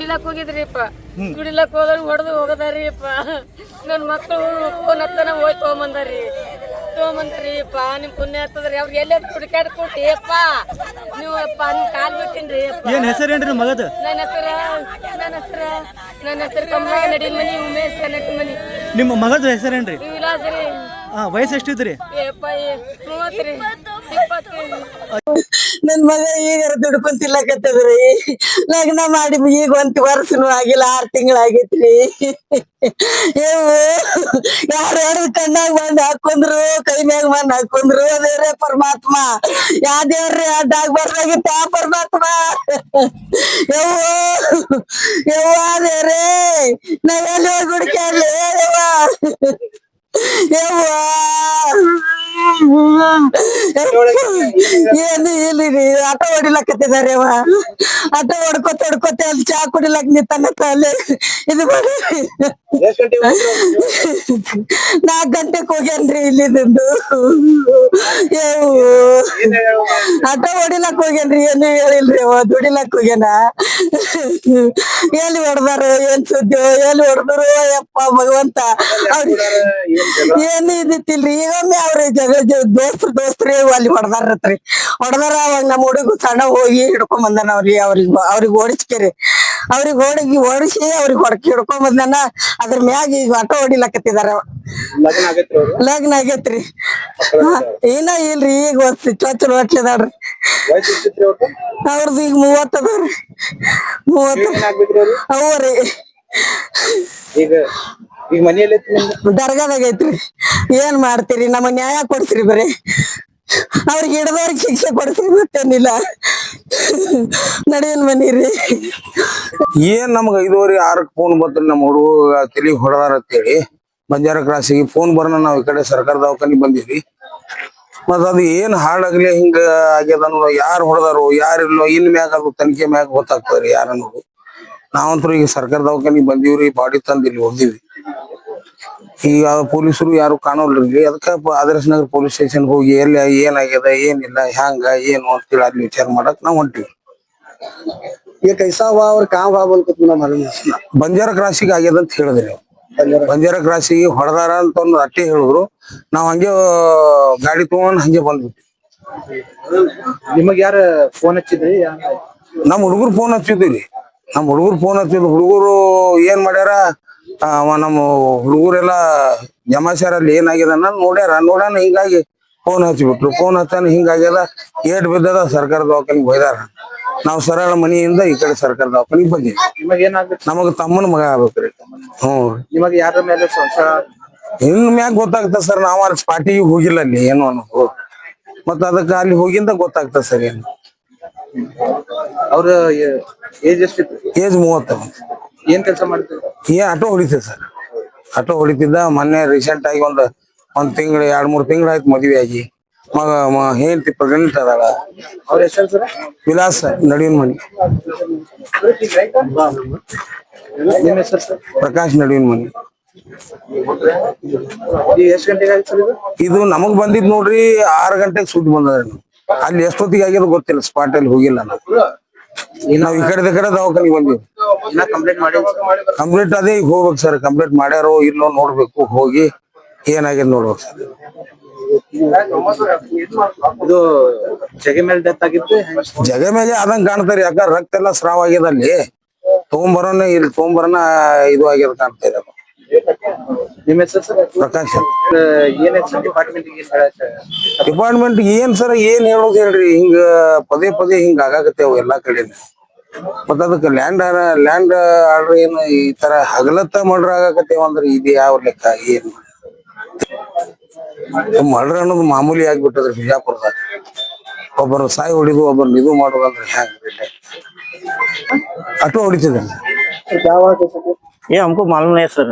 ದುಡಿಲಾಕ್ ಹೋಗಿದ್ರಿಪ್ಪ. ದುಡಿಲಾಕ್ ಹೋದ್ರ ಹೊಡೆದು ಹೋಗದಾರಿಪ್ಪ. ನನ್ನ ಮಕ್ಕಳು ಫೋನ್ ಹತ್ತನ ಹೋಗಿ ತಗೊಂಬಂದ್ರಿಪ್ಪ. ನಿಮ್ ಪುಣ್ಯ ಹತ್ತದ್ರಿ. ಅವ್ರಿಗೆ ಎಲ್ಲೇ ಹುಡುಕಾಡ್ ಕೊಟ್ಟಿಯಪ್ಪ ನೀವಪ್ಪ. ನಿಮ್ ಕಾಲ್ ಬಿಟ್ಟಿನ್ರಿ. ಏನ್ ಹೆಸರೇನ್ರಿ ಮಗದ? ನನ್ನ ಹೆಸರು ಕಮ್ಮಗ ನಡಿನ ಮನಿ ಉಮೇಶ್ ನಟಿ ಮನಿ. ನಿಮ್ಮ ಮಗದ ಹೆಸರೇನ್ರಿ? ವಿಲಾಸ್ ರೀ. ವಯಸ್ಸು ಎಷ್ಟಿದ್ರಿ? 30 20. ನನ್ ಮಗ ಈಗ ದುಡ್ಕೊಂತಿಲ್ಲಕತ್ತದ್ರಿ. ಲಗ್ನ ಮಾಡಿ ಈಗ 1 ವರ್ಷನೂ ಆಗಿಲ್ಲ, 6 ತಿಂಗಳಾಗೈತ್ರಿ. ಯಾರು ಹೊಡೆದ್ ಕಣ್ಣಾಗ ಬಂದ್ ಹಾಕೊಂಡ್ರು, ಕೈ ಮ್ಯಾಗ ಬಂದ್ ಹಾಕೊಂಡ್ರು. ಅದೇರೇ ಪರಮಾತ್ಮ. ಯಾ ದೇವ್ರಿ ಅಡ್ಡಾಗ ಬರ್ಲಾಗಿತ್ತ ಪರಮಾತ್ಮ. ಯವ್ವ ದೇವ್ರೇ, ನಾವೆಲ್ಲ ಹುಡುಕ್ಯಾಡ್ಲಿ ಏನು ಇಲ್ಲಿ ಆಟೋ ಹೊಡಿಲಕತ್ತಿದಾರೆ. ಆಟೋ ಹೊಡ್ಕೊತ ಅಲ್ಲಿ ಚಾ ಕುಡಿಲಕ್ ನಿಂತಾನತ್ತ ಅಲ್ಲಿ. ಇದು ಮಾಡಿ 4 ಗಂಟೆಕ್ ಹೋಗ್ಯಾನ್ರಿ ಇಲ್ಲಿದ್ದು. ಆಟೋ ಹೊಡಿಲಕ್ ಹೋಗ್ಯಾನ್ರಿ. ಏನು ಹೇಳಿಲ್ರಿ ಅವ. ದುಡಿಲಕ್ ಹೋಗ್ಯಾನ. ಎಲ್ಲಿ ಹೊಡ್ದಾರು, ಏನ್ ಸುದ್ದಿ, ಎಲ್ಲಿ ಹೊಡೆದ್ರು ಯಪ್ಪ ಭಗವಂತ. ಏನು ಇದಿತ್ತಿಲ್ರಿ. ಈಗೊಮ್ಮೆ ಅವ್ರ ದೋಸ್ತ್ರಿ ಅಲ್ಲಿ ಹೊಡೆದಾರತ್ರಿ. ಹೊಡೆದಾರ ಅವಾಗ ನಮ್ಮ ಹುಡುಗ ಸಣ್ಣ ಹೋಗಿ ಹಿಡ್ಕೊಂಡ್ ಬಂದಾನ. ಅವ್ರಿಗೆ ಓಡಿಸ್ಕೇರಿ. ಅವ್ರಿಗೆ ಓಡಿಸಿ ಅವ್ರಿಗೆ ಹಿಡ್ಕೊಂಡ್ ಬಂದಾನ. ಅದ್ರ ಮ್ಯಾಗ ಈಗ ಆಟೋ ಹೊಡಿಲಕತ್ತಿದಾರ. ಲಗ್ನ ಆಗೇತ್ರಿ. ಇನ್ನ ಇಲ್ರಿ. ಈಗ ಚೊಚ್ಚಲು ಹೊಟ್ಲಿದಾಳ್ರಿ. ಅವ್ರದ್ದು ಈಗ 30 ಅದಾವ್ರಿ. 30 ಅವ್ರಿ. ದರ್ಗಾದಾಗ ಐತ್ರಿ. ಏನ್ ಮಾಡ್ತೀರಿ? ನಮ್ಮ ನ್ಯಾಯ ಕೊಡ್ತೀರಿ ಬರೀ. ಅವ್ರಿಗೆ ಹಿಡ್ದವ್ರಿಗೆ ಶಿಕ್ಷೆ ಕೊಡ್ತೀರಿ, ಮತ್ತೇನಿಲ್ಲ. ನಡೀನ್ ಮನಿರಿ. ಏನ್ ನಮ್ಗ 5:30-6 ಫೋನ್ ಬತ್ರಿ. ನಮ್ಮ ಹುಡುಗ ತಲಿ ಹೊಡೆದಾರ ಅಂತೇಳಿ ಬಂಜಾರ ಕ್ರಾಸಿಗೆ ಫೋನ್ ಬರೋಣ. ನಾವ್ ಈ ಕಡೆ ಸರ್ಕಾರ ದವಾಖಾನಿಗೆ ಬಂದಿವಿ. ಮತ್ತ ಅದು ಏನ್ ಹಾಳಾಗ್ಲಿ ಹಿಂಗ ಆಗ್ಯದ ಅನ್ನೋದು, ಯಾರು ಹೊಡೆದಾರು ಯಾರಿಲ್ಲೋ ಇನ್ ಮ್ಯಾಗ ಅದು ತನಿಖೆ ಮ್ಯಾಗ ಗೊತ್ತಾಗ್ತದ್ರಿ ಯಾರ ಅನ್ನೋದು. ನಾವಂತೂ ಈಗ ಸರ್ಕಾರ ದವಾಖಾನಿಗೆ ಬಂದಿವ್ರಿ. ಬಾಡಿ ತಂದ್ ಇಲ್ಲಿ ಹೊಡೆದಿವಿ. ಈಗ ಪೊಲೀಸರು ಯಾರು ಕಾಣೋಲ್ರಿ. ಅದಕ್ಕ ಆದರ್ಶ ನಗರ್ ಪೊಲೀಸ್ ಸ್ಟೇಷನ್ ಹೋಗಿ ಎಲ್ಲಿ ಏನಾಗ್ಯದ ಏನಿಲ್ಲ ಹ್ಯಾಂಗ ಏನು ಅಂತೇಳಿ ಅಲ್ಲಿ ವಿಚಾರ ಮಾಡಕ್ ನಾವ್ ಹೊಂಟಿವಿ. ಬಂಜಾರ ಕ್ರಾಸಿಗೆ ಆಗ್ಯದ ಅಂತ ಹೇಳಿದ್ರಿ. ಬಂಜಾರ ಕ್ರಾಸಿಗೆ ಹೊಡೆದಾರ ಅಂತ ಒಂದು ಅಟ್ಟೆ ಹೇಳಿದ್ರು. ನಾವ್ ಹಂಗೆ ಗಾಡಿ ತಗೊಂಡ್ ಹಂಗೆ ಬಂದ್ಬಿಟ್ವಿ. ನಿಮಗ್ ಯಾರ ಫೋನ್ ಹಚ್ಚಿದ್ರಿ? ನಮ್ ಹುಡುಗರು ಫೋನ್ ಹಚ್ಚಿದ್ವಿ. ಹುಡುಗರು ಏನ್ ಮಾಡ್ಯಾರ, ನಮ್ಮ ಹುಡುಗರೆಲ್ಲ ಜಮಾಶ್ಯಾರಲ್ಲಿ ಏನಾಗ್ಯದ ನೋಡ್ಯಾನ. ಹಿಂಗಾಗಿ ಫೋನ್ ಹಚ್ಚಿಬಿಟ್ರು. ಫೋನ್ ಹಚ್ಚಾನ ಹಿಂಗಾಗ್ಯದ, ಏಟ್ ಬಿದ್ದದ, ಸರ್ಕಾರ ದವಾಖಾನಿಗೆ ಹೋಯ್ದಾರ. ನಾವ್ ಸರಳ ಮನಿಯಿಂದ ಈ ಕಡೆ ಸರ್ಕಾರ ದವಾಖಾನಿಗೆ ಬಂದಿವಿ. ನಮಗ ತಮ್ಮನ ಮಗ ಆಗ್ಬೇಕ್ರಿ. ನಿಮಗ್ ಯಾರ ಮೇಲೆ ಸಂಶಯ? ಇನ್ ಮ್ಯಾಗ ಗೊತ್ತಾಗ್ತದ ಸರ್. ನಾವ್ ಅಲ್ಲಿ ಸ್ಪಾಟಿಗೆ ಹೋಗಿಲ್ಲ ಅಲ್ಲಿ ಏನು ಅನ್ನೋದು. ಮತ್ತ ಅದಕ್ಕ ಅಲ್ಲಿ ಹೋಗಿಂದ ಗೊತ್ತಾಗ್ತದ ಸರ್. ಏನು ಅವ್ರ ಏಜ್ ಎಷ್ಟಿತ್ತು? ಏಜ್ 30. ಏನ್ ಕೆಲಸ ಮಾಡ್ತಿದ್ರು? ಆಟೋ ಹೊಡಿತಿದ್ದ ಸರ್. ಆಟೋ ಹೊಡಿತಿದ್ದ. ಮೊನ್ನೆ ರೀಸೆಂಟ್ ಆಗಿ ಒಂದ್ ತಿಂಗಳು 2-3 ತಿಂಗಳು ಆಯ್ತು ಮದ್ವೆ ಆಗಿ. ಹೆಂಡತಿ ಪ್ರೆಗ್ನೆಂಟ್ ಅದಾಳ. ಅವ್ರ ಹೆಸರು ಸರ್? ವಿಲಾಸ್ ನಡುವಿನ ಮನಿ. ನಿಮ್ಮ ಹೆಸರು ಸರ್? ಪ್ರಕಾಶ್ ನಡುವಿನ ಮನಿ. ಎಷ್ಟ್ ಗಂಟೆಗೆ ಆಯ್ತು ಸರ್ ಇದು? ನಮಗ್ ಬಂದಿದ್ ನೋಡ್ರಿ 6 ಗಂಟೆಗೆ ಸುದ್ದಿ ಬಂದದ್ರಿ. ಅಲ್ಲಿ ಎಷ್ಟೊತ್ತಿಗೆ ಆಗ್ಯದ ಗೊತ್ತಿಲ್ಲ. ಸ್ಪಾಟ್ ಅಲ್ಲಿ ಹೋಗಿಲ್ಲ ನಾವು. ನಾವ್ ಈ ಕಡೆ ದವಾಖಾನಿಗೆ ಬಂದಿವಿ. ಕಂಪ್ಲೀಟ್ ಅದೇ ಈಗ ಹೋಗ್ಬೇಕು ಸರ್. ಕಂಪ್ಲೀಟ್ ಮಾಡ್ಯಾರೋ ಇಲ್ಲೋ ನೋಡ್ಬೇಕು. ಹೋಗಿ ಏನಾಗ್ಯದ ನೋಡ್ಬೇಕು ಸರ್. ಇದು ಜಗ ಮೇಲೆ ಡೆತ್ ಆಗಿತ್ತು. ಜಗ ಮೇಲೆ ಆದಂಗ ಕಾಣ್ತಾರಿ. ಯಾಕಂದ್ರೆ ರಕ್ತ ಎಲ್ಲ ಸ್ರಾವ ಆಗ್ಯದ ಅಲ್ಲಿ. ತಗೊಂಬರೋಣ ಇದು ಆಗ್ಯದ ಕಾಣ್ತಾ ಇದೆ. ನಿಮ್ಮ ಹೆಸರು ಸರ್? ಪ್ರಕಾಶ್. ಡಿಪಾರ್ಟ್ಮೆಂಟ್ ಏನ್ ಸರ್ ಏನ್ ಹೇಳೋದು ಹೇಳ್ರಿ. ಹಿಂಗ ಪದೇ ಹಿಂಗ ಆಗಾಕತ್ತೇವ್ ಎಲ್ಲಾ ಕಡೆ. ಮತ್ತ ಅದಕ್ಕೆ ಲ್ಯಾಂಡ್ ಆರ್ಡರ್ ಏನು ಈ ತರ ಹಗಲತ್ತ ಮರ್ಡರ್ ಆಗಾಕತ್ತೇವ ಅಂದ್ರೆ ಇದು ಯಾವ ಲೆಕ್ಕ? ಏನು ಮರ್ಡರ್ ಅನ್ನೋದು ಮಾಮೂಲಿ ಆಗ್ಬಿಟ್ಟದ್ರಿ ಬಿಜಾಪುರದಾಗ. ಒಬ್ಬರು ಸಾಯಿ ಹೊಡಿದು ಒಬ್ಬರು ಇದು ಮಾಡೋದು ಅಂದ್ರೆ ಹ್ಯಾಂಗ? ಆಟೋ ಹೊಡಿತಿದ್ದೆ. ये हमको मालूम नहीं सर.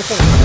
ತೋರ್ಸೋದು